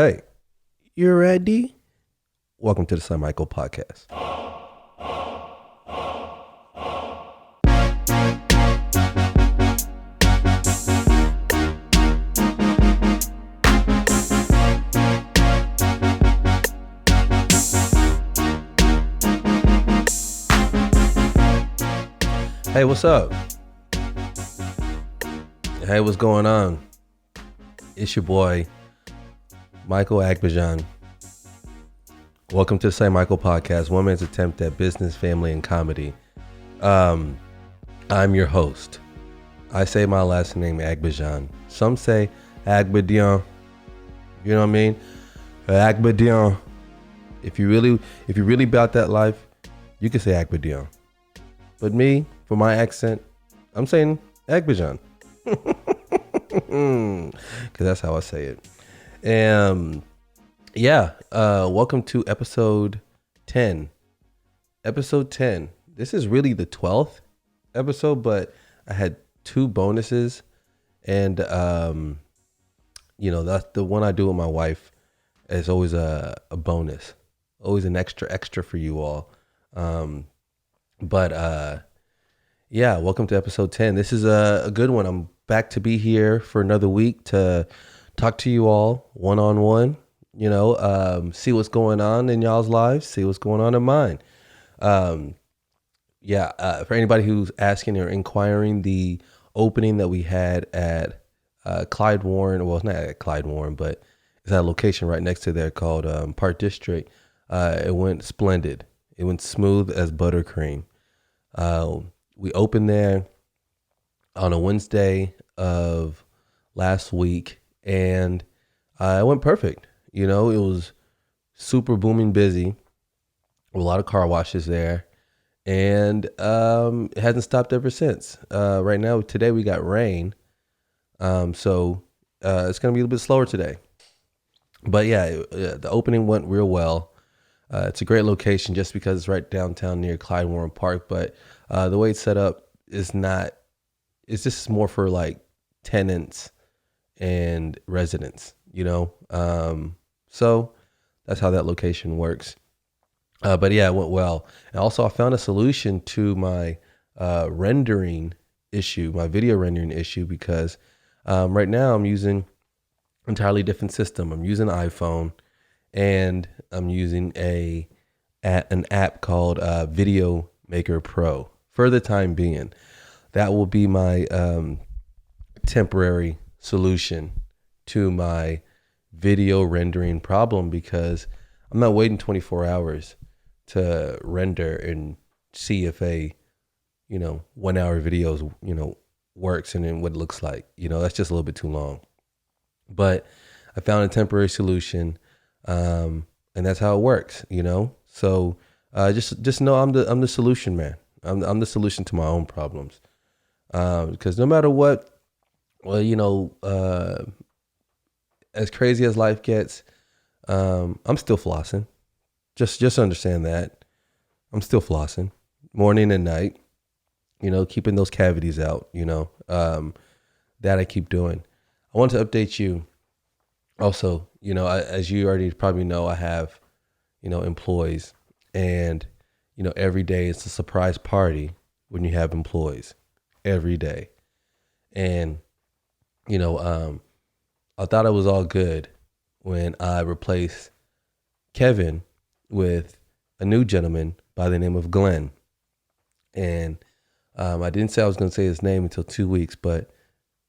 Hey, you ready? Welcome to the St. Michael Podcast. Hey, what's up? Hey, what's going on? It's your boy, Michael Agbajan. Welcome to the St. Michael Podcast, one man's attempt at business, family, and comedy. I'm your host. I say my last name Agbajan. Some say Agbadian. You know what I mean? Agbadian. If you really about that life, you can say Agbadian. But me, for my accent, I'm saying Agbajan. Because that's how I say it. And welcome to episode 10. Episode 10. This is really the 12th episode, but I had two bonuses. And, that's the one I do with my wife. Is always a bonus. Always an extra for you all. Welcome to episode 10. This is a good one. I'm back to be here for another week to talk to you all one-on-one, see what's going on in y'all's lives, see what's going on in mine. For anybody who's asking or inquiring, the opening that we had at Clyde Warren, well, it's not at Clyde Warren, but it's at a location right next to there called Park District. It went splendid. It went smooth as buttercream. We opened there on a Wednesday of last week, and it went perfect. It was super booming busy, with a lot of car washes there, and it hasn't stopped ever since. Right now, today we got rain, so it's going to be a little bit slower today. But the opening went real well. It's a great location just because it's right downtown near Clyde Warren Park, but the way it's set up is not, it's just more for like tenants and residents, so that's how that location works. It went well. And also I found a solution to my rendering issue, my video rendering issue, because right now I'm using entirely different system. I'm using iPhone, and I'm using an app called Video Maker Pro for the time being. That will be my temporary solution to my video rendering problem, because I'm not waiting 24 hours to render and see if a 1 hour video works and then what it looks like. That's just a little bit too long. But I found a temporary solution, and that's how it works. So just know I'm the solution, man. I'm the solution to my own problems, because no matter what, as crazy as life gets, I'm still flossing. Just understand that I'm still flossing morning and night, keeping those cavities out, that I keep doing. I want to update you also, as you already probably know, I have, employees, and, every day it's a surprise party when you have employees every day. And, I thought it was all good when I replaced Kevin with a new gentleman by the name of Glenn. And I didn't say I was going to say his name until 2 weeks, but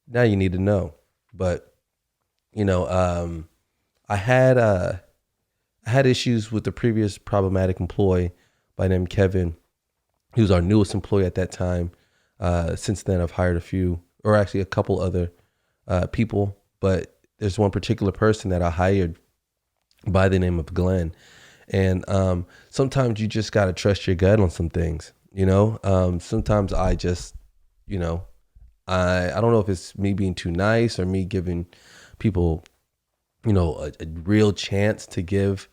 now you need to know. But, I had issues with the previous problematic employee by the name Kevin. He was our newest employee at that time. Since then, I've hired a couple other people, but there's one particular person that I hired by the name of Glenn. And sometimes you just got to trust your gut on some things, sometimes I just, I don't know if it's me being too nice or me giving people, a real chance to give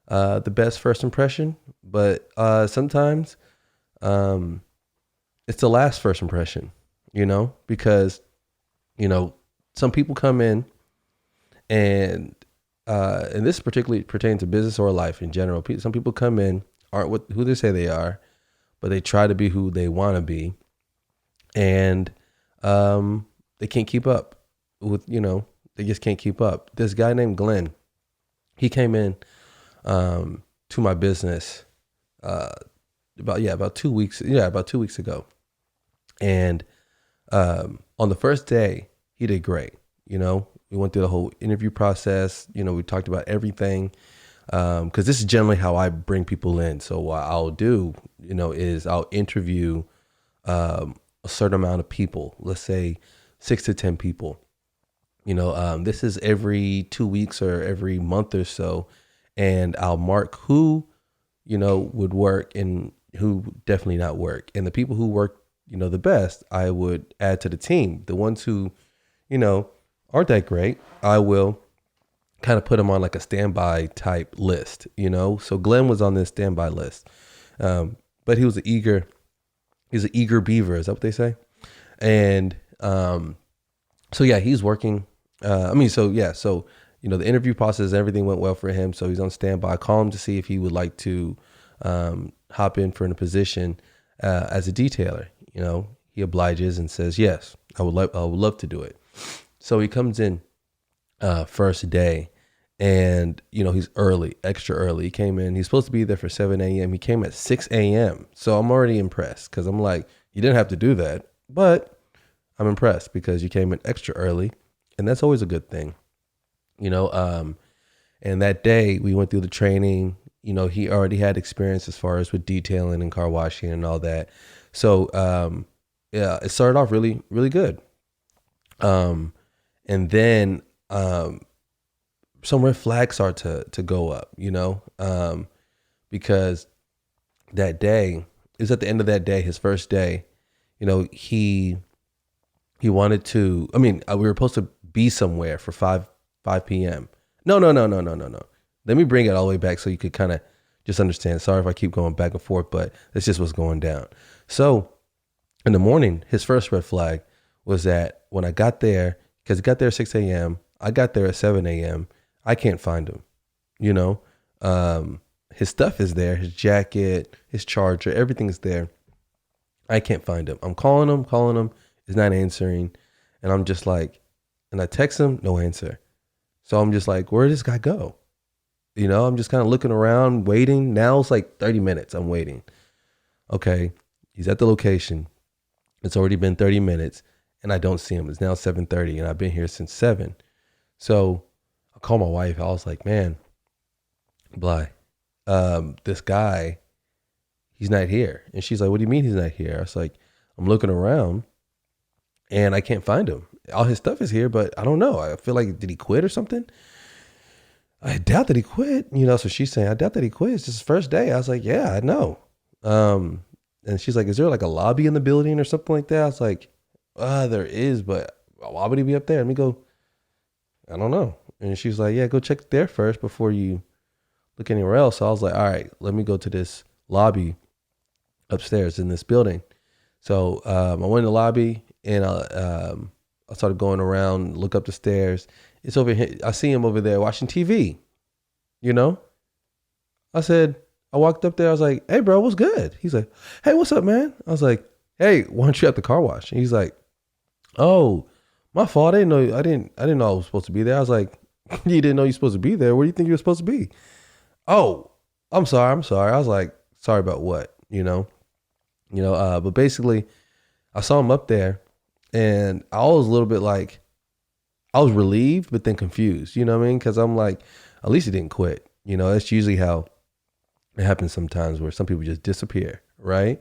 the best first impression. But sometimes it's the last first impression, because, some people come in and and this particularly pertains to business or life in general. Some people come in, aren't who they say they are, but they try to be who they want to be, and they can't keep up with, they just can't keep up. This guy named Glenn, he came in to my business about 2 weeks, about 2 weeks ago. And on the first day, he did great. We went through the whole interview process. We talked about everything. Because this is generally how I bring people in. So what I'll do, is I'll interview a certain amount of people, let's say 6 to 10 people. This is every 2 weeks or every month or so. And I'll mark who, would work and who definitely not work. And the people who work, the best, I would add to the team. The ones who, aren't that great, I will kind of put them on like a standby type list, So Glenn was on this standby list. But he's an eager beaver. Is that what they say? And so yeah, he's working. So the interview process, everything went well for him. So he's on standby. I call him to see if he would like to hop in for a position as a detailer. He obliges and says, yes, I would love to do it. So he comes in first day, and he's early, extra early. He came in, he's supposed to be there for 7 a.m. He came at 6 a.m. So I'm already impressed, because I'm like, you didn't have to do that, but I'm impressed because you came in extra early, and that's always a good thing. And that day we went through the training. He already had experience as far as with detailing and car washing and all that. So it started off really, really good. And then some red flags start to go up, because that day is at the end of that day, his first day, he wanted to, we were supposed to be somewhere for 5 p.m. No. Let me bring it all the way back so you could kind of just understand. Sorry if I keep going back and forth, but that's just what's going down. So in the morning, his first red flag was that when I got there, because he got there at 6 a.m., I got there at 7 a.m., I can't find him. His stuff is there, his jacket, his charger, everything's there. I can't find him. I'm calling him, he's not answering. And I'm just like, and I text him, no answer. So I'm just like, where did this guy go? I'm just kind of looking around, waiting. Now it's like 30 minutes. I'm waiting. Okay. He's at the location. It's already been 30 minutes and I don't see him. It's now 7:30 and I've been here since 7. So I called my wife. I was like, man, Bly, this guy, he's not here. And she's like, what do you mean he's not here? I was like, I'm looking around and I can't find him. All his stuff is here, but I don't know. I feel like, did he quit or something? I doubt that he quit. So she's saying, I doubt that he quit. It's his first day. I was like, yeah, I know. And she's like, is there like a lobby in the building or something like that? I was like, there is, but why would he be up there? Let me go. I don't know. And she's like, yeah, go check there first before you look anywhere else. So I was like, all right, let me go to this lobby upstairs in this building. So I went in the lobby and I started going around, look up the stairs. It's over here. I see him over there watching TV. I walked up there. I was like, hey, bro, what's good? He's like, hey, what's up, man? I was like, hey, why don't you at the car wash? And he's like, oh, my fault. I didn't know I was supposed to be there. I was like, you didn't know you're supposed to be there. Where do you think you were supposed to be? Oh, I'm sorry. I was like, sorry about what, but basically I saw him up there and I was a little bit like, I was relieved, but then confused, you know what I mean? Cause I'm like, at least he didn't quit. That's usually how it happens sometimes where some people just disappear. Right.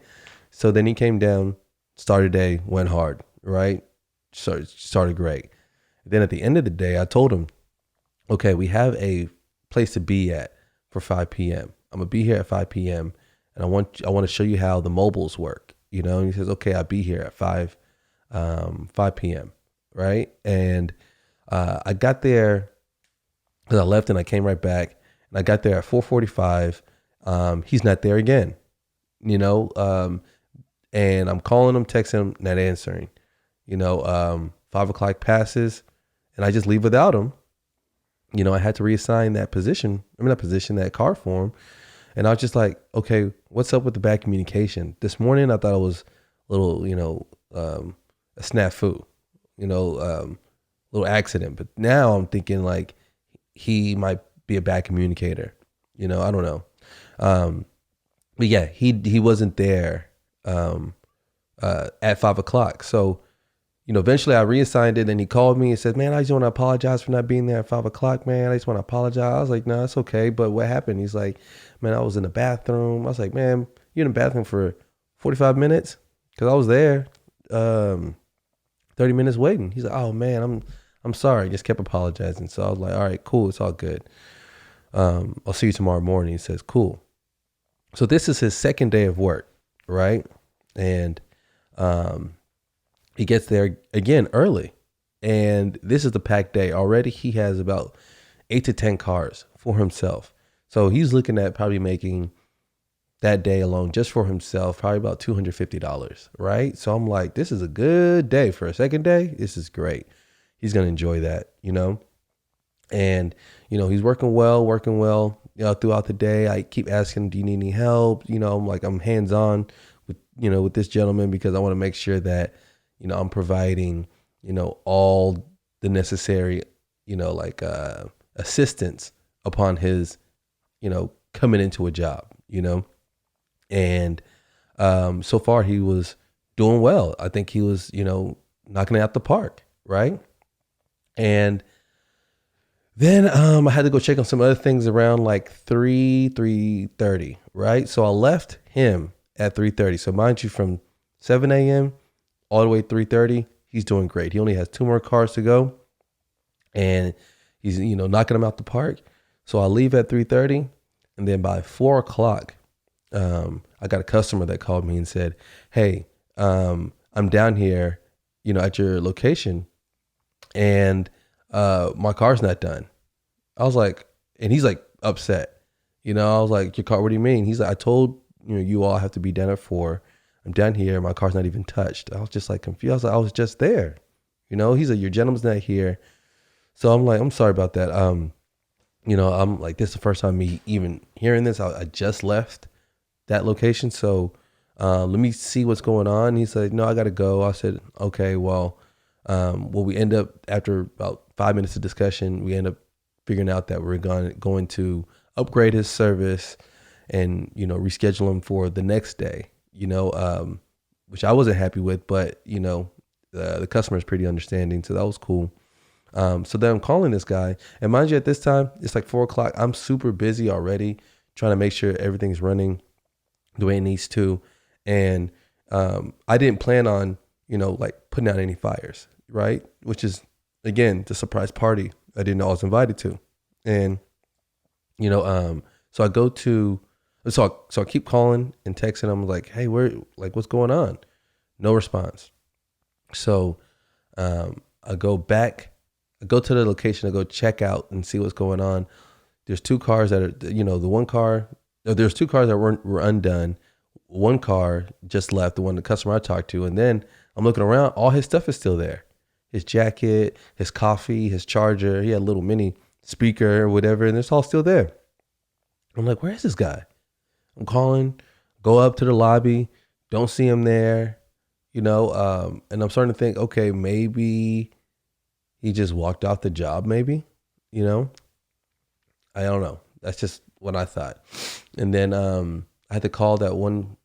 So then he came down, started day, went hard, right? Started great. Then at the end of the day, I told him, okay, we have a place to be at for 5 p.m. I'm going to be here at 5 p.m. and I want to show you how the mobiles work, and he says, okay, I'll be here at 5 p.m. Right. And I got there because I left and I came right back and I got there at 4:45. He's not there again, and I'm calling him, texting him, not answering, 5 o'clock passes and I just leave without him. I had to reassign that position. I mean, that position, that car for him. And I was just like, okay, what's up with the bad communication? This morning, I thought it was a little, a snafu, little accident. But now I'm thinking like he might be a bad communicator. I don't know. But yeah, he wasn't there at 5 o'clock. So, eventually I reassigned it and he called me and said, man, I just want to apologize for not being there at 5 o'clock, man. I just want to apologize. I was like, no, it's okay. But what happened? He's like, man, I was in the bathroom. I was like, man, you're in the bathroom for 45 minutes? Because I was there 30 minutes waiting. He's like, oh man, I'm sorry. Just kept apologizing. So I was like, all right, cool. It's all good. I'll see you tomorrow morning. He says, cool. So this is his second day of work, right? And he gets there again early. And this is the packed day. Already he has about 8 to 10 cars for himself. So he's looking at probably making that day alone just for himself, probably about $250, right? So I'm like, this is a good day for a second day. This is great. He's going to enjoy that, And, he's working well, throughout the day. I keep asking, do you need any help? I'm hands-on with this gentleman because I want to make sure that, I'm providing, all the necessary, assistance upon his, coming into a job, and so far he was doing well. I think he was, knocking it out the park, right? And then I had to go check on some other things around like 3:30, right? So I left him at 3:30. So mind you, from 7 a.m. all the way 3:30, he's doing great. He only has 2 more cars to go, and he's knocking them out the park. So I leave at 3:30, and then by 4 o'clock, I got a customer that called me and said, "Hey, I'm down here, at your location, and my car's not done." I was like, and he's like upset. I was like, your car, what do you mean? He's like, I told you all have to be done at 4. I'm down here, my car's not even touched. I was just like confused. I was like, I was just there. He's like, your gentleman's not here. So I'm like, I'm sorry about that. I'm like, this is the first time me even hearing this. I just left that location. So let me see what's going on. He said, no, I gotta go. I said, okay, well, we end up, after about 5 minutes of discussion, we end up figuring out that we're going to upgrade his service and, reschedule him for the next day, which I wasn't happy with, but, the customer is pretty understanding. So that was cool. So then I'm calling this guy, and mind you, at this time, it's like 4 o'clock. I'm super busy already trying to make sure everything's running the way it needs to. And I didn't plan on, like putting out any fires, right? Which is, again, the surprise party I didn't know I was invited to. And, so I go to, so I keep calling and texting. I'm like, hey, what's going on? No response. So I go to the location, I go check out and see what's going on. There's 2 cars that are, there's 2 cars that were undone. One car just left, the customer I talked to. And then I'm looking around, all his stuff is still there. His jacket, his coffee, his charger. He had a little mini speaker or whatever, and it's all still there. I'm like, where is this guy? I'm calling, go up to the lobby, don't see him there, and I'm starting to think, okay, maybe he just walked off the job, maybe, I don't know. That's just what I thought. And then I had to call that one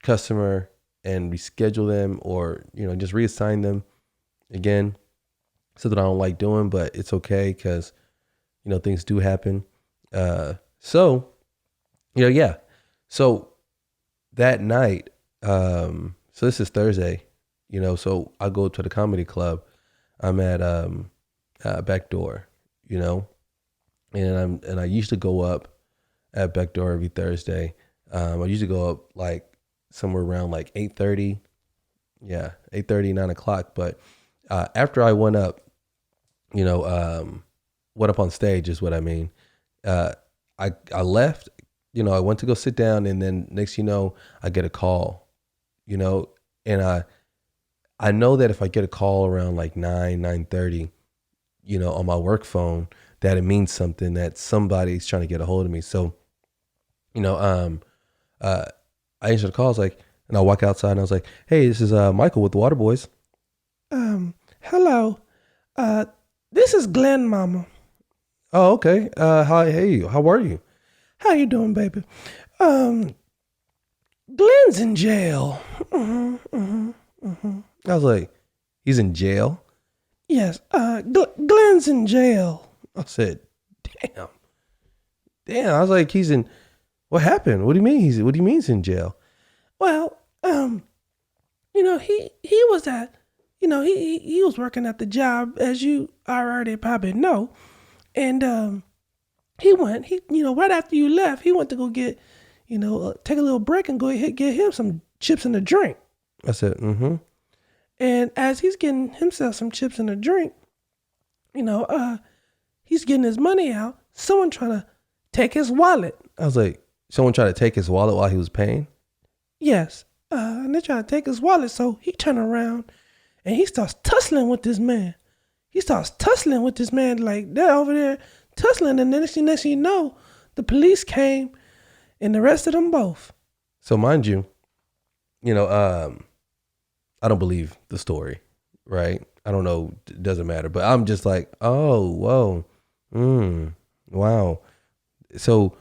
customer and reschedule them, or, just reassign them again, so that I don't like doing, but it's okay because, things do happen. So that night, so this is Thursday, so I go to the comedy club. I'm at Backdoor, and I usually go up at Backdoor every Thursday. I usually go up like somewhere around like 8:30. Yeah, 8:30, 9 o'clock. But after I went up, went up on stage is what I mean. I left, I went to go sit down, and then next I get a call, and I know that if I get a call around like 9:30, on my work phone, that it means something, that somebody's trying to get a hold of me. So, I answered the call. I was like, and I walk outside and I was like, hey, this is Michael with the Water Boys. Hello. This is Glenn, Mama. Oh, okay. Hi, hey, how are you? How you doing, baby? Glenn's in jail. I was like, he's in jail? Yes. Glenn's in jail. I said, damn. I was like, what happened? What do you mean he's in jail? Well, he was at, he was working at the job, as you already probably know. And right after you left, he went to go get, take a little break and go ahead get him some chips and a drink. I said, mm-hmm. And as he's getting himself some chips and a drink, he's getting his money out. Someone trying to take his wallet. I was like, someone tried to take his wallet while he was paying? Yes. And they're trying to take his wallet. So he turned around and he starts tussling with this man. Like they're over there tussling. And then next thing you know, the police came and arrested them both. So mind you, I don't believe the story, right? I don't know. It doesn't matter. But I'm just like, oh, whoa. Wow. So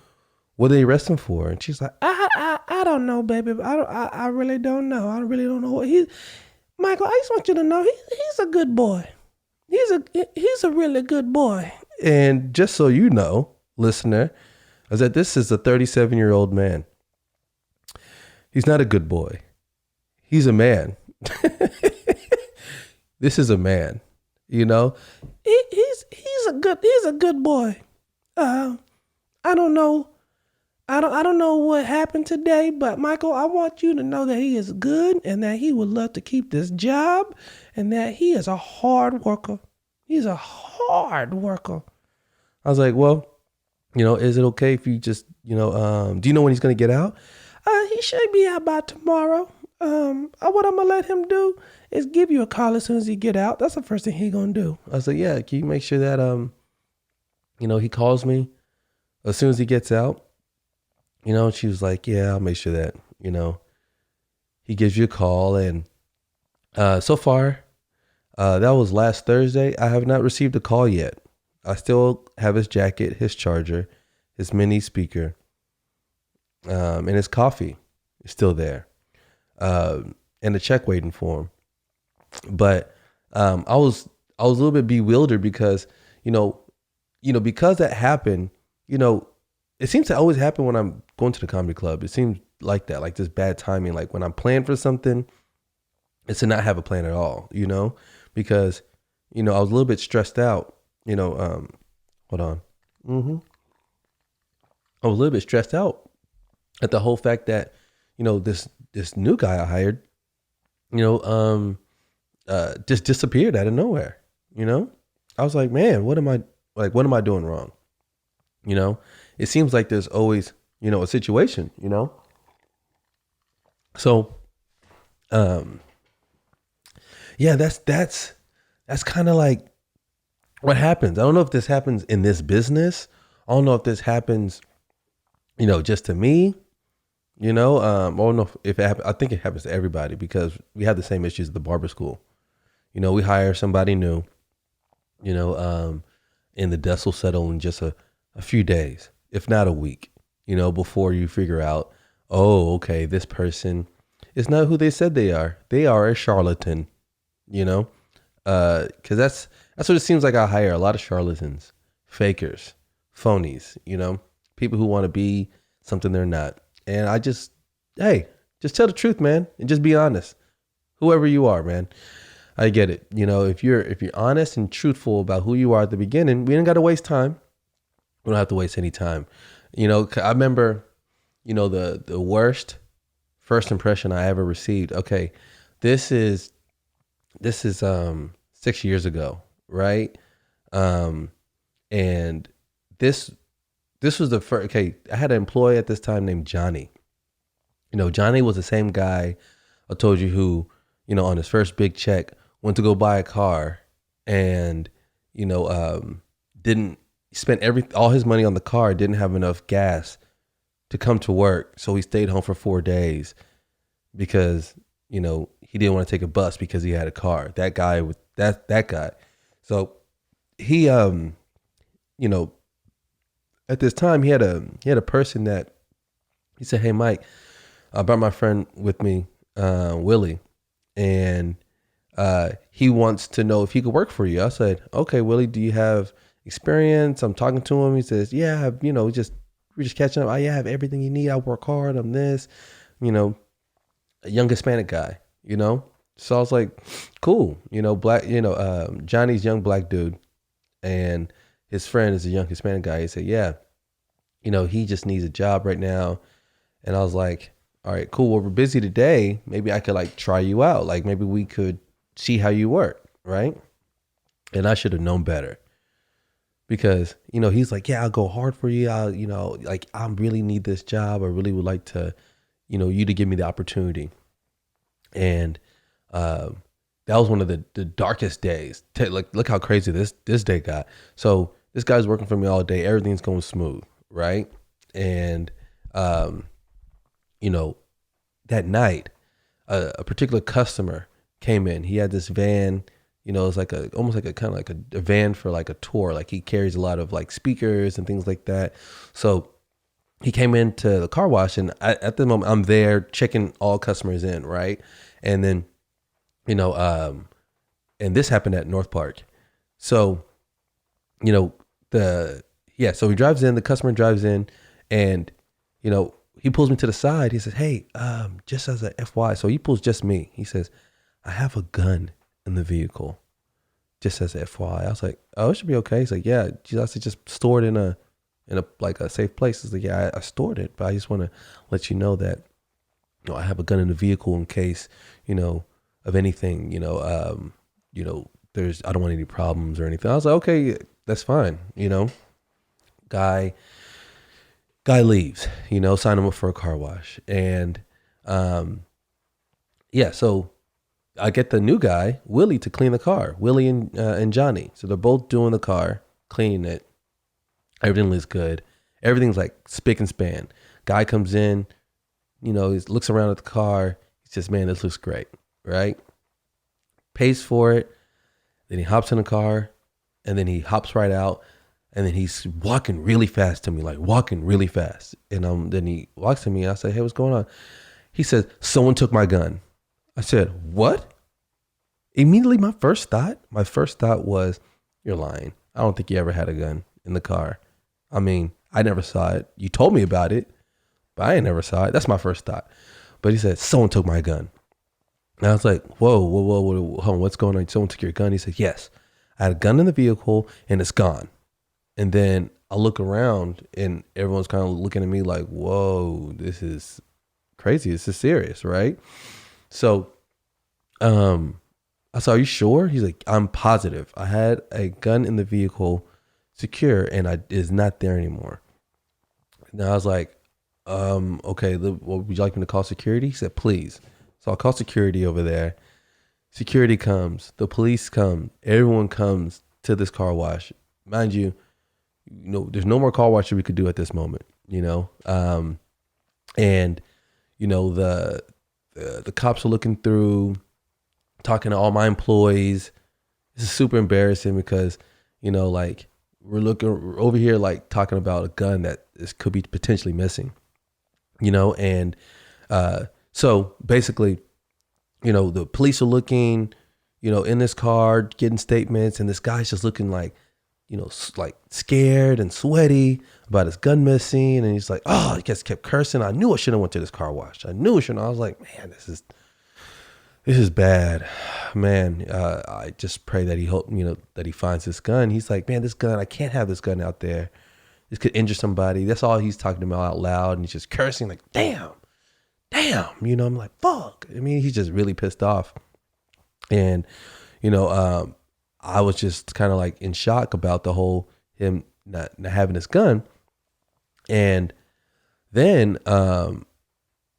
what did they arrest him for? And she's like, I don't know, baby. I really don't know. I really don't know what Michael, I just want you to know he's a good boy. He's a really good boy. And just so you know, listener, is that this is a 37-year-old man. He's not a good boy. He's a man. This is a man, He's a good boy. I don't know. I don't know what happened today, but Michael, I want you to know that he is good and that he would love to keep this job and that he is a hard worker. He's a hard worker. I was like, well, is it okay if you just, do you know when he's going to get out? He should be out by tomorrow. What I'm going to let him do is give you a call as soon as he get out. That's the first thing he going to do. I was like, yeah, can you make sure that, he calls me as soon as he gets out? She was like, yeah, I'll make sure that, he gives you a call. And so far, that was last Thursday. I have not received a call yet. I still have his jacket, his charger, his mini speaker, and his coffee is still there, and a check waiting for him. But I was a little bit bewildered because, because that happened, it seems to always happen when I'm going to the comedy club. It seems like that, like this bad timing. Like when I'm planning for something, it's to not have a plan at all, because, I was a little bit stressed out, hold on. I was a little bit stressed out at the whole fact that, this new guy I hired, just disappeared out of nowhere. I was like, man, what am I doing wrong? It seems like there's always, a situation, So, yeah, that's kind of like what happens. I don't know if this happens in this business. I don't know if this happens, just to me, I don't know if it happens. I think it happens to everybody because we have the same issues at the barber school. We hire somebody new, and the dust will settle in just a few days, if not a week, before you figure out, oh, okay, this person is not who they said they are. They are a charlatan, because that's what it seems like. I hire a lot of charlatans, fakers, phonies, people who want to be something they're not. And I just tell the truth, man, and just be honest. Whoever you are, man. I get it. If you're honest and truthful about who you are at the beginning, we ain't got to waste time. We don't have to waste any time. I remember, the worst first impression I ever received. Okay, this is 6 years ago, right? And this was the first. Okay, I had an employee at this time named Johnny. Johnny was the same guy I told you who, on his first big check went to go buy a car and, didn't he spent all his money on the car, didn't have enough gas to come to work. So he stayed home for 4 days because, he didn't want to take a bus because he had a car. That guy with that guy. So he, at this time he had a person that he said, "Hey, Mike, I brought my friend with me, Willie, and he wants to know if he could work for you." I said, "Okay, Willie, do you have experience?" I'm talking to him. He says, "Yeah, I have, we're just catching up. I have everything you need. I work hard. I'm this, a young Hispanic guy, So I was like, cool, black, Johnny's young black dude, and his friend is a young Hispanic guy. He said, yeah, he just needs a job right now. And I was like, all right, cool. Well, we're busy today. Maybe I could like try you out. Like maybe we could see how you work, right? And I should have known better because, he's like, yeah, I'll go hard for you. Like I really need this job. I really would like to, you to give me the opportunity. And that was one of the darkest days. Look how crazy this day got. So this guy's working for me all day. Everything's going smooth, right? And, that night, a particular customer came in. He had this van, it's like almost like a kind of like a van for like a tour. Like he carries a lot of like speakers and things like that. So he came into the car wash, and at the moment I'm there checking all customers in, right? And then, and this happened at North Park. So, so he drives in, the customer drives in, and, he pulls me to the side. He says, hey, just as a FYI. So he pulls just me. He says, I have a gun in the vehicle, just as a FYI. I was like, oh, it should be okay. He's like, yeah, I said, just store it in a like a safe place. He's like, yeah, I stored it, but I just want to let you know that, I have a gun in the vehicle in case, of anything, I don't want any problems or anything. I was like, okay, that's fine. Guy leaves, sign him up for a car wash. And, so I get the new guy, Willie, to clean the car, Willie and Johnny. So they're both doing the car, cleaning it. Everything looks good. Everything's like spick and span. Guy comes in, he looks around at the car. He says, man, this looks great, right? Pays for it. Then he hops in the car, and then he hops right out. And then he's walking really fast to me, like walking really fast. And then he walks to me. I say, hey, what's going on? He says, someone took my gun. I said, what? Immediately, my first thought was, you're lying. I don't think you ever had a gun in the car. I mean, I never saw it. You told me about it, but I ain't never saw it. That's my first thought. But he said, someone took my gun. And I was like, whoa, hold on, what's going on? Someone took your gun? He said, yes, I had a gun in the vehicle and it's gone. And then I look around and everyone's kind of looking at me like, whoa, this is crazy. This is serious, right? So I said, are you sure? He's like, I'm positive. I had a gun in the vehicle secure and it's not there anymore. And I was like, okay, would you like me to call security? He said, please. So I'll call security over there. Security comes, the police come, everyone comes to this car wash. Mind you, there's no more car wash we could do at this moment, and the cops are looking through, talking to all my employees. This is super embarrassing because, like we're over here, like talking about a gun that could be potentially missing, and so basically, the police are looking, in this car, getting statements, and this guy's just looking like, like scared and sweaty about his gun missing. And he's like, oh, he just kept cursing. I knew I shouldn't have went to this car wash. I knew I shouldn't. I was like, man, this is bad, man. I just pray that that he finds this gun. He's like, man, this gun, I can't have this gun out there. This could injure somebody. That's all he's talking about out loud. And he's just cursing like, damn, I'm like, fuck. I mean, he's just really pissed off. And, I was just kind of like in shock about the whole him not having his gun. And then out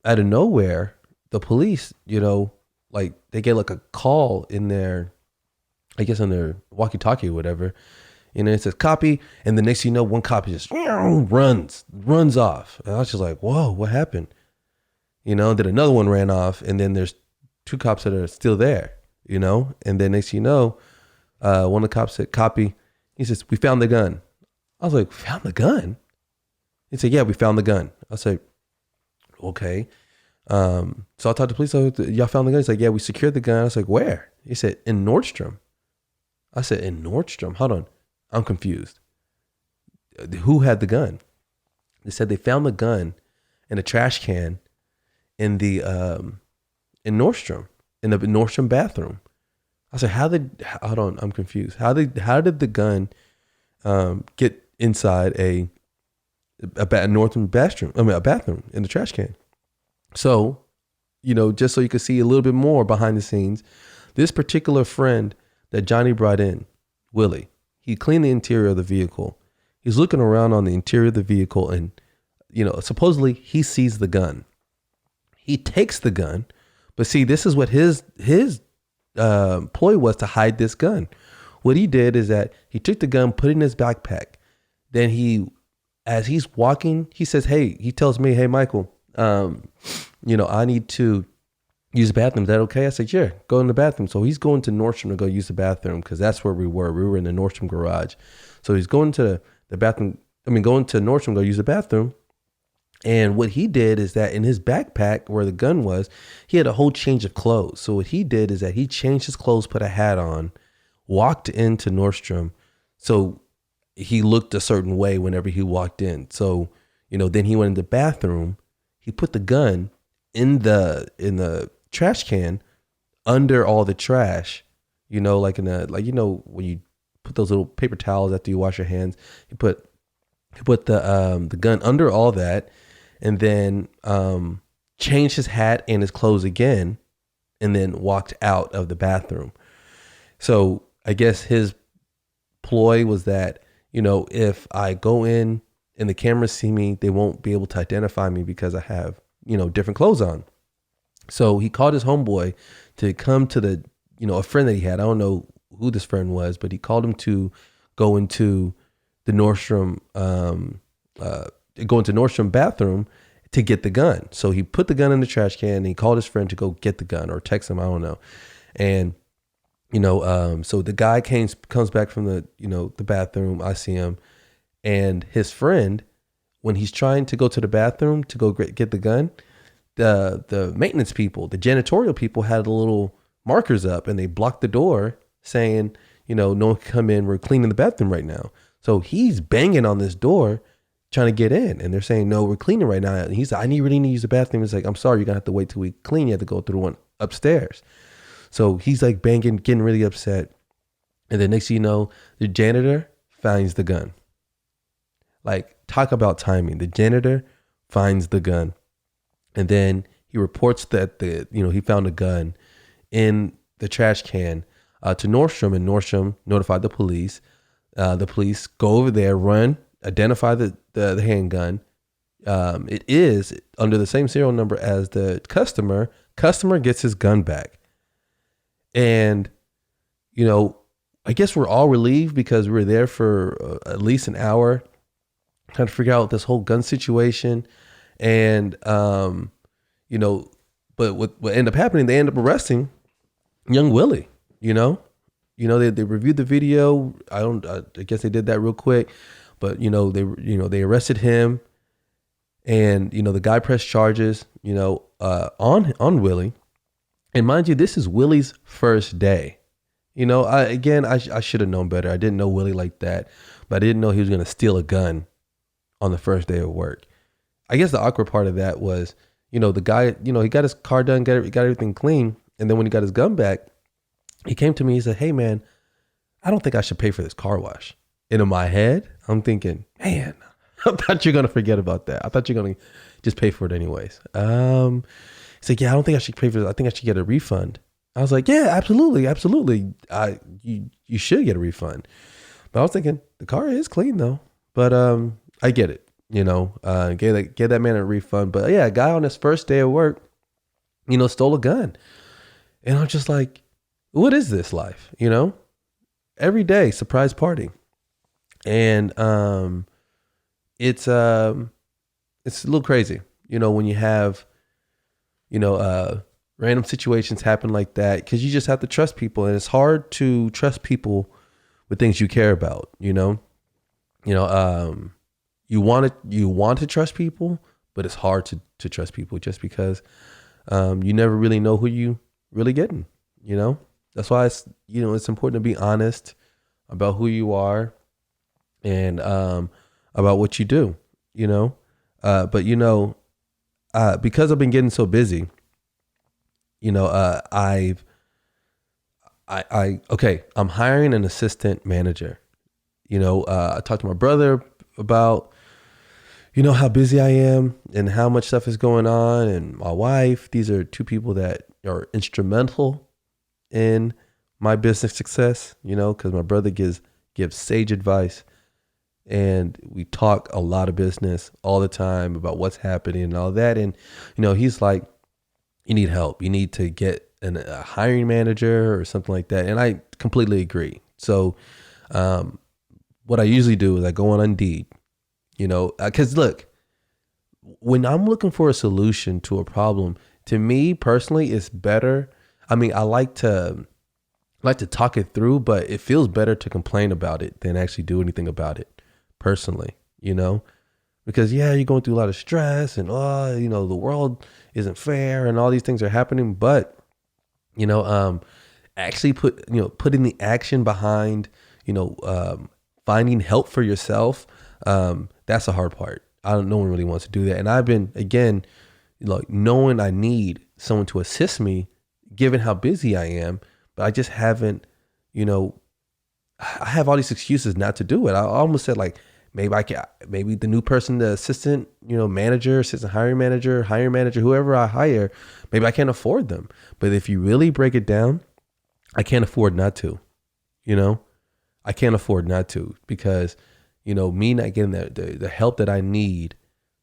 of nowhere, the police, like they get like a call in their, I guess on their walkie-talkie or whatever. And then it says copy. And the next thing you know, one copy just runs off. And I was just like, whoa, what happened? You know, then another one ran off. And then there's 2 cops that are still there, you know? And then next thing you know, one of the cops said copy. He says, we found the gun. I was like, found the gun? He said, yeah, we found the gun. I said, okay. So I talked to the police. Y'all found the gun? He's like, yeah, we secured the gun. I was like, where? He said, in Nordstrom. I said, in Nordstrom? Hold on. I'm confused. Who had the gun? They said they found the gun in a trash can in the in Nordstrom, in the Nordstrom bathroom. I said, hold on, I'm confused. How did the gun get inside a Nordstrom bathroom? I mean, a bathroom in the trash can. So, you know, just so you could see a little bit more behind the scenes, this particular friend that Johnny brought in, Willie, he cleaned the interior of the vehicle. He's looking around on the interior of the vehicle and, you know, supposedly he sees the gun. He takes the gun, but see, this is what his ploy was, to hide this gun. What he did is that he took the gun, put it in his backpack. Then as he's walking, he says, he tells me, hey, Michael, you know, I need to use the bathroom. Is that okay? I said, yeah, go in the bathroom. So he's going to Nordstrom to go use the bathroom because that's where we were. We were in the Nordstrom garage. So he's going to the bathroom. Going to Nordstrom to go use the bathroom. And what he did is that in his backpack where the gun was, he had a whole change of clothes. So what he did is that he changed his clothes, put a hat on, walked into Nordstrom. So he looked a certain way whenever he walked in. So, you know, then he went in the bathroom. He put the gun in the trash can under all the trash, you know, like you know, when you put those little paper towels after you wash your hands, he put the gun under all that, and then changed his hat and his clothes again, and then walked out of the bathroom. So I guess his ploy was that, you know, if I go in and the cameras see me, they won't be able to identify me because I have, you know, different clothes on. So he called his homeboy to come to the, you know, a friend that he had. I don't know who this friend was, but he called him to go into the Nordstrom, bathroom to get the gun. So he put the gun in the trash can and he called his friend to go get the gun or text him. I don't know. And, you know, so the guy comes back from the, you know, the bathroom. I see him, and his friend, when he's trying to go to the bathroom to go get the gun, the maintenance people, the janitorial people had little markers up and they blocked the door saying, you know, no one can come in. We're cleaning the bathroom right now. So he's banging on this door trying to get in, and they're saying, no, we're cleaning right now. And he's like, really need to use the bathroom. He's like, I'm sorry, you're gonna have to wait till we clean. You have to go through the one upstairs. So he's like banging, getting really upset. And then next thing you know, the janitor finds the gun. Like, talk about timing. The janitor finds the gun. And then he reports that he found a gun in the trash can to Nordstrom, and Nordstrom notified the police. The police go over there, identify the handgun. It is under the same serial number as the customer. Customer gets his gun back. And, you know, I guess we're all relieved because we were there for at least an hour trying to figure out this whole gun situation. And, you know, but what ended up happening, they ended up arresting young Willie, you know. They reviewed the video. I guess they did that real quick, but, they arrested him, and, the guy pressed charges, on Willie. And mind you, this is Willie's first day. I should have known better. I didn't know Willie like that, but I didn't know he was going to steal a gun on the first day of work. I guess the awkward part of that was, the guy, he got his car done, got everything clean. And then when he got his gun back, he came to me, he said, "Hey man, I don't think I should pay for this car wash." And in my head, I'm thinking, man, I thought you're going to forget about that. I thought you're going to just pay for it anyways. He's like, "Yeah, I don't think I should pay for this. I think I should get a refund." I was like, "Yeah, absolutely. You should get a refund." But I was thinking, the car is clean though. But I get it, gave that man a refund. But yeah, a guy on his first day of work, stole a gun. And I'm just like, what is this life? Every day, surprise party. And it's a little crazy, when you have, random situations happen like that, because you just have to trust people, and it's hard to trust people with things you care about. You want to trust people, but it's hard to trust people just because you never really know who you really getting. That's why it's important to be honest about who you are and about what you do. But because I've been getting so busy, I'm hiring an assistant manager. I talked to my brother about, how busy I am and how much stuff is going on, and my wife. These are two people that are instrumental in my business success, because my brother gives sage advice, and we talk a lot of business all the time about what's happening and all that. And, he's like, you need help. You need to get a hiring manager or something like that. And I completely agree. So what I usually do is I go on Indeed, because look, when I'm looking for a solution to a problem, to me personally, it's better. I mean, I like to talk it through, but it feels better to complain about it than actually do anything about it personally, because you're going through a lot of stress and, the world isn't fair and all these things are happening. But, actually putting the action behind, finding help for yourself. That's the hard part. No one really wants to do that. And I've been, again, knowing I need someone to assist me, given how busy I am, but I just haven't, I have all these excuses not to do it. I almost said, like, maybe the new person, the assistant, manager, assistant hiring manager, whoever I hire, maybe I can't afford them. But if you really break it down, I can't afford not to, I can't afford not to, because, me not getting the help that I need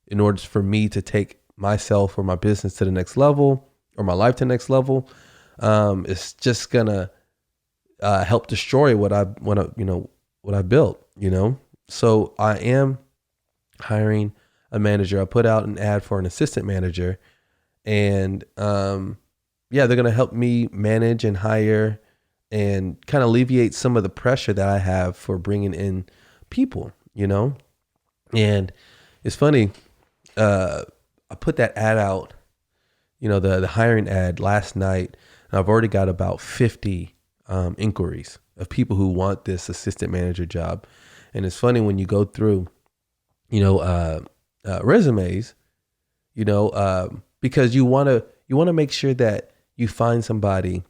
in order for me to take myself or my business to the next level, or my life to the next level, it's just gonna help destroy what I built, So I am hiring a manager. I put out an ad for an assistant manager, and they're going to help me manage and hire and kind of alleviate some of the pressure that I have for bringing in people, And it's funny, I put that ad out, the hiring ad last night, and I've already got about 50 inquiries of people who want this assistant manager job. And it's funny when you go through, resumes, because you want to make sure that you find somebody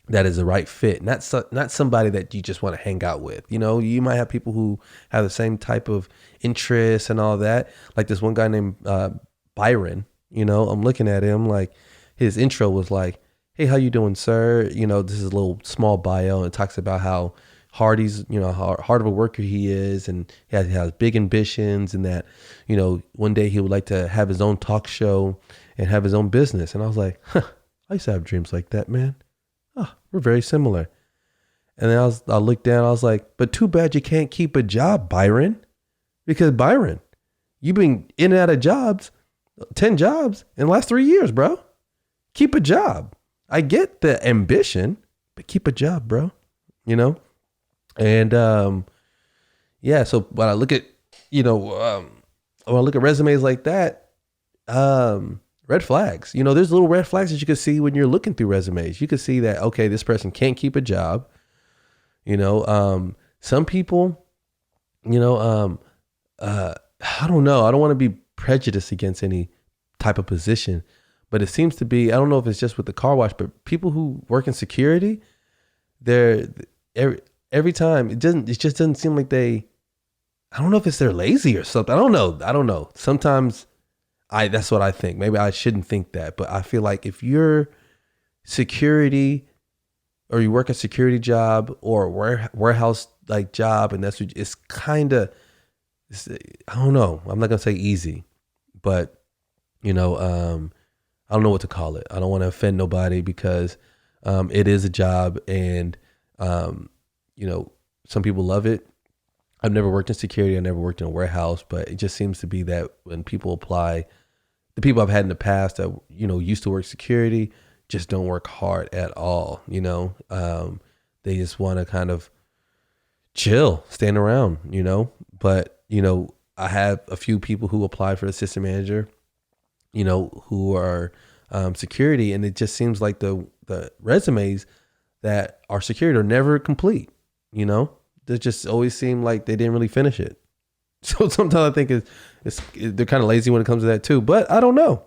that is the right fit, not somebody that you just want to hang out with. You might have people who have the same type of interests and all that. Like this one guy named Byron. I'm looking at him, like, his intro was like, "Hey, how you doing, sir?" This is a little small bio, and it talks about how hard he's, how hard of a worker he is, and he has big ambitions, and that, one day he would like to have his own talk show and have his own business. And I was like, I used to have dreams like that, man. Oh, we're very similar. And then I looked down, I was like, but too bad you can't keep a job, Byron. Because Byron, you've been in and out of jobs, 10 jobs in the last 3 years, bro. Keep a job. I get the ambition, but keep a job, bro. And so when I look at, when I look at resumes like that, red flags, there's little red flags that you can see when you're looking through resumes. You can see that, okay, this person can't keep a job. Some people, I don't know. I don't want to be prejudiced against any type of position, but it seems to be, I don't know if it's just with the car wash, but people who work in security, they're every time it just doesn't seem like I don't know if it's they're lazy or something. I don't know. Sometimes that's what I think. Maybe I shouldn't think that, but I feel like if you're security or you work a security job or a warehouse like job, and that's what it's kind of, I don't know. I'm not gonna say easy, but I don't know what to call it. I don't want to offend nobody because it is a job, and some people love it. I've never worked in security. I never worked in a warehouse, but it just seems to be that when people apply, the people I've had in the past that, used to work security just don't work hard at all. They just want to kind of chill, stand around, but, I have a few people who applied for assistant manager, who are security. And it just seems like the resumes that are security are never complete, They just always seem like they didn't really finish it. So sometimes I think they're kind of lazy when it comes to that too. But I don't know.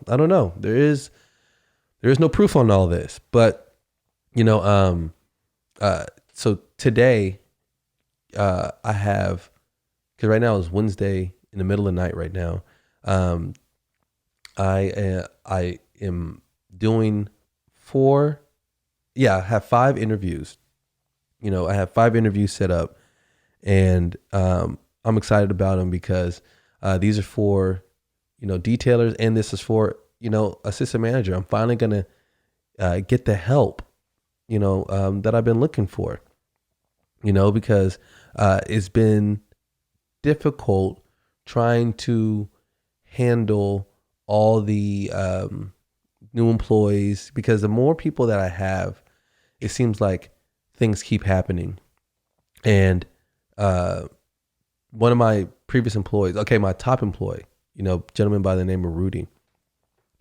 There is no proof on all this. But so today, I have, because right now is Wednesday in the middle of the night. Right now, I am doing I have 5 interviews. I have 5 interviews set up, and I'm excited about them because these are for, detailers, and this is for, assistant manager. I'm finally going to get the help, that I've been looking for, because it's been difficult trying to handle all the new employees, because the more people that I have, it seems like things keep happening. And one of my previous employees, my top employee, gentleman by the name of Rudy,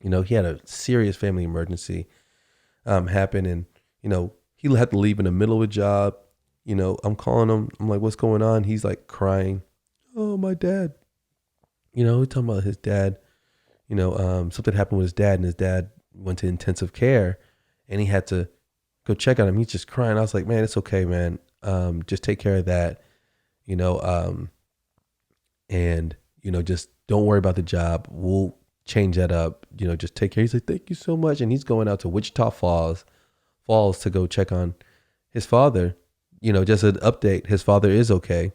he had a serious family emergency happen, and he had to leave in the middle of a job. I'm calling him. I'm like, "What's going on?" He's like crying. "Oh, my dad." He's talking about his dad. Something happened with his dad, and his dad went to intensive care, and he had to go check on him. He's just crying. I was like, "Man, it's okay, man. Just take care of that, and just don't worry about the job. We'll change that up. Just take care." He's like, "Thank you so much." And he's going out to Wichita Falls to go check on his father. Just an update. His father is okay.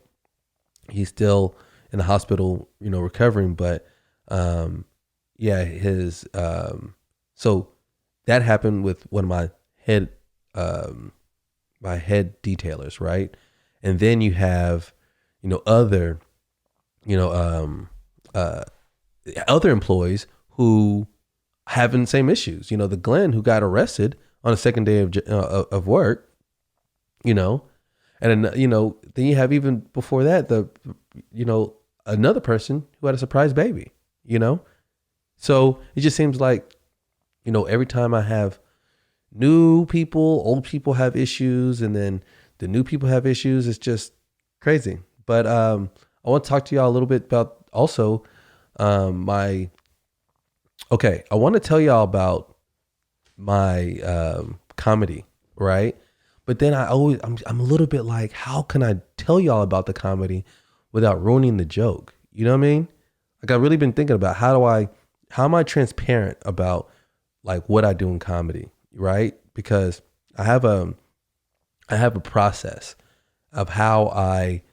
He's still in the hospital, recovering, but his so that happened with one of my head detailers, right? And then you have, other employees who having the same issues. The Glenn who got arrested on the second day of work, and then you have, even before that, another person who had a surprise baby, So it just seems like, every time I have new people, old people have issues, and then the new people have issues. It's just crazy. But I want to talk to y'all a little bit about also I want to tell y'all about my comedy, right? But then I'm a little bit like, how can I tell y'all about the comedy without ruining the joke? You know what I mean? Like, I've really been thinking about how am I transparent about like what I do in comedy, right? Because I have a process of how I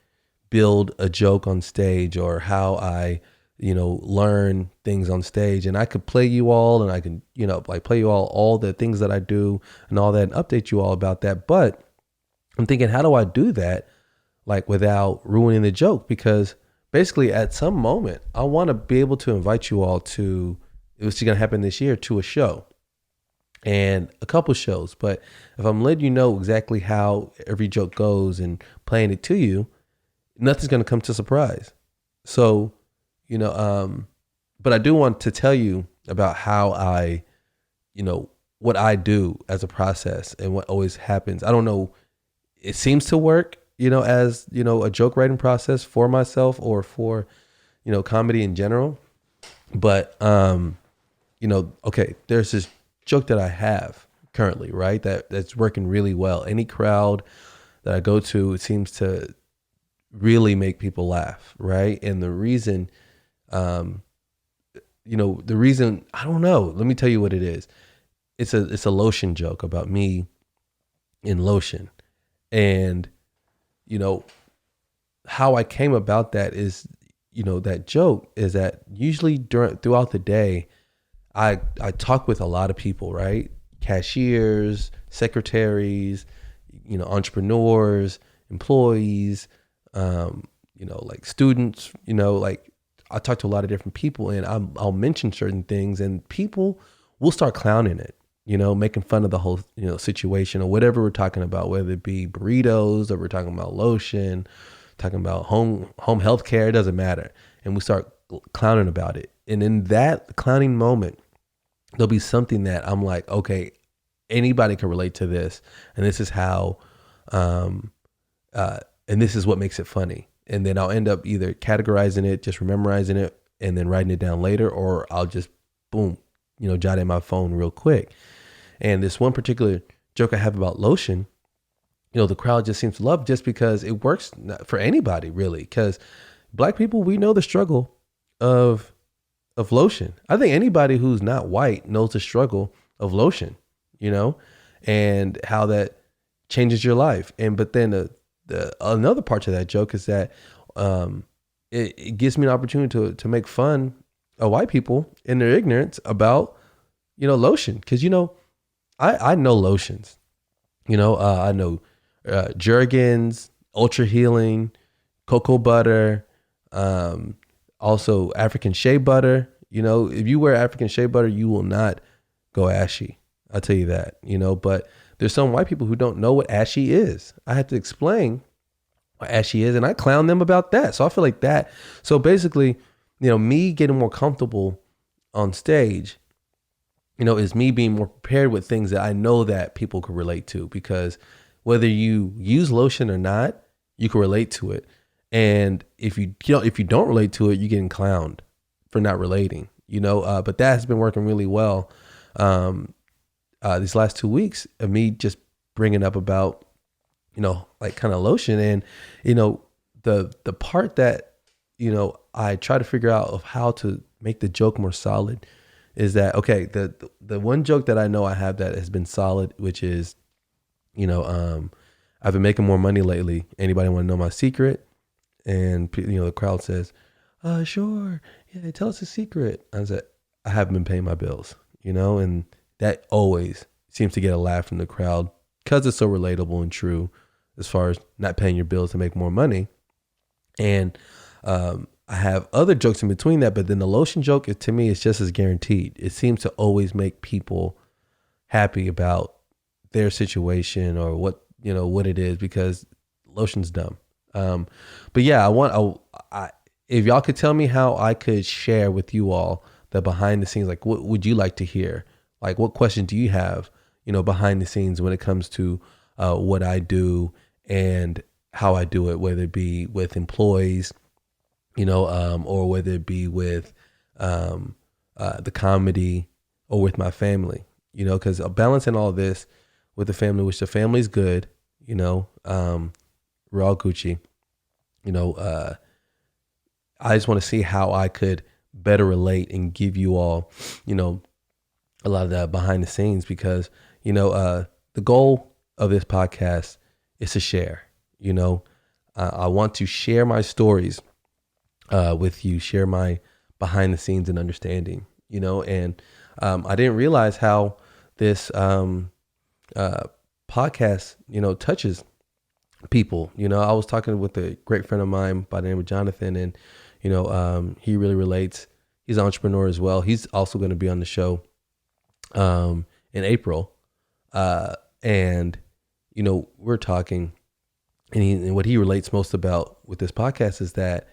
build a joke on stage, or how I, learn things on stage. And I could play you all, and I can, play you all the things that I do and all that, and update you all about that. But I'm thinking, how do I do that, like, without ruining the joke? Because basically at some moment I want to be able to invite you all to, it was going to happen this year, to a show and a couple shows. But if I'm letting you know exactly how every joke goes and playing it to you, nothing's going to come to surprise. So, but I do want to tell you about how I, what I do as a process and what always happens. I don't know. It seems to work, as, a joke writing process for myself or for, comedy in general. But, okay, there's this joke that I have currently, right? That's working really well. Any crowd that I go to, it seems to really make people laugh, right? And the reason, I don't know. Let me tell you what it is. It's a lotion joke about me in lotion. And, how I came about that is, that joke is that usually throughout the day, I talk with a lot of people, right? Cashiers, secretaries, entrepreneurs, employees, like students, like I talk to a lot of different people, and I'll mention certain things, and people will start clowning it, making fun of the whole, situation or whatever we're talking about, whether it be burritos or we're talking about lotion, talking about home health care, it doesn't matter. And we start clowning about it. And in that clowning moment, there'll be something that I'm like, okay, anybody can relate to this. And this is how, and this is what makes it funny. And then I'll end up either categorizing it, just memorizing it, and then writing it down later, or I'll just, boom, jot it in my phone real quick. And this one particular joke I have about lotion, the crowd just seems to love just because it works for anybody, really. Because Black people, we know the struggle of lotion. I think anybody who's not white knows the struggle of lotion, and how that changes your life. But then another part to that joke is that it gives me an opportunity to make fun of white people in their ignorance about, lotion. Because, I know lotions, I know Jergens, Ultra Healing, cocoa butter, also African shea butter. If you wear African shea butter, you will not go ashy. I'll tell you that, but there's some white people who don't know what ashy is. I had to explain what ashy is, and I clown them about that. So I feel like that. So basically, me getting more comfortable on stage, is me being more prepared with things that I know that people could relate to, because whether you use lotion or not, you can relate to it. And if you don't relate to it, you're getting clowned for not relating, but that has been working really well. These last 2 weeks of me just bringing up about, like kind of lotion, and, the part that, I try to figure out of how to make the joke more solid is that, okay, the one joke that I know I have that has been solid, which is, I've been making more money lately. Anybody want to know my secret? And, the crowd says, sure. Yeah, tell us a secret. I said, I haven't been paying my bills, and that always seems to get a laugh from the crowd because it's so relatable and true as far as not paying your bills to make more money. And I have other jokes in between that, but then the lotion joke, to me, is just as guaranteed. It seems to always make people happy about their situation or what it is, because lotion's dumb. But yeah, if y'all could tell me how I could share with you all the behind the scenes, like what would you like to hear? Like what question do you have, behind the scenes when it comes to what I do and how I do it, whether it be with employees, or whether it be with the comedy or with my family, because balancing all this with the family, which the family's good, we're all Gucci, I just want to see how I could better relate and give you all, a lot of that behind the scenes, because, the goal of this podcast is to share, I want to share my stories with you, share my behind the scenes and understanding, and I didn't realize how this podcast, touches people. I was talking with a great friend of mine by the name of Jonathan, and, he really relates. He's an entrepreneur as well. He's also going to be on the show in April. And, we're talking, and what he relates most about with this podcast is that,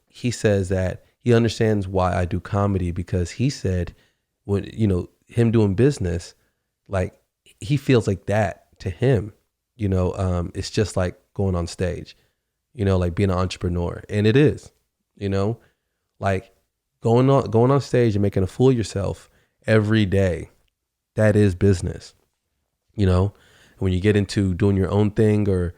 he says that he understands why I do comedy, because he said when, him doing business, like he feels like that to him, it's just like going on stage, like being an entrepreneur. And it is, like going on stage and making a fool of yourself every day. That is business, when you get into doing your own thing, or,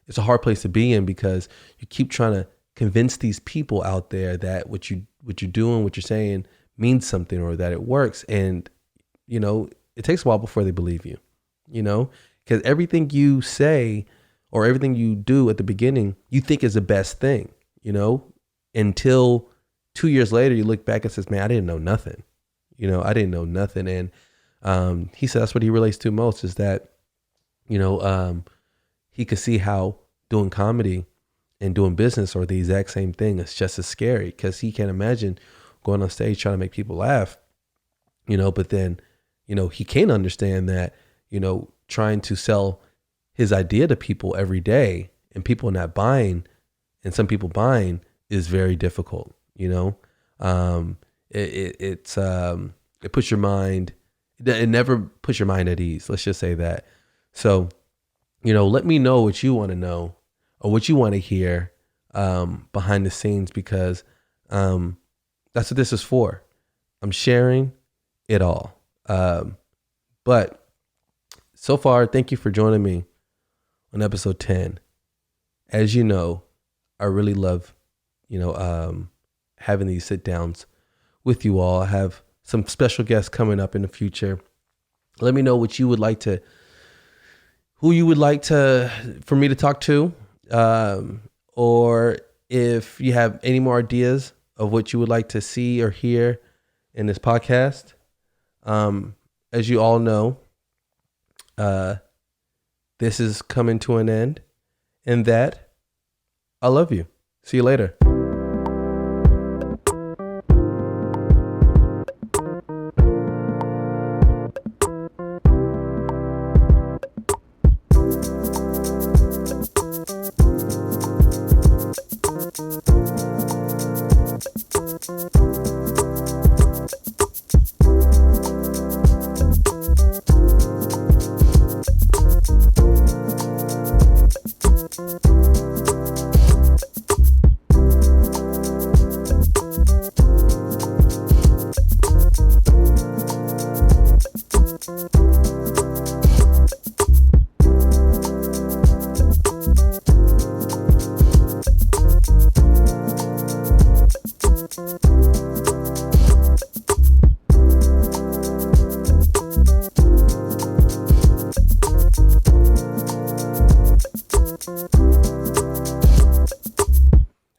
it's a hard place to be in, because you keep trying to convince these people out there that what you're doing, what you're saying means something, or that it works. And, it takes a while before they believe you, because everything you say or everything you do at the beginning, you think is the best thing, until 2 years later, you look back and says, man, I didn't know nothing. I didn't know nothing. And he said that's what he relates to most, is that, he could see how doing comedy and doing business are the exact same thing. It's just as scary because he can't imagine going on stage trying to make people laugh, but then, he can't understand that, trying to sell his idea to people every day and people not buying and some people buying is very difficult. It puts your mind, it never puts your mind at ease. Let's just say that. So, let me know what you want to know or what you want to hear behind the scenes, because that's what this is for. I'm sharing it all. But so far, thank you for joining me on episode 10. As you know, I really love, having these sit downs with you all. I have some special guests coming up in the future. Let me know what you would like to, who you would like for me to talk to, or if you have any more ideas of what you would like to see or hear in this podcast. As you all know, this is coming to an end, and that I love you. See you later.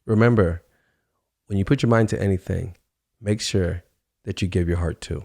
Remember, when you put your mind to anything, make sure that you give your heart to.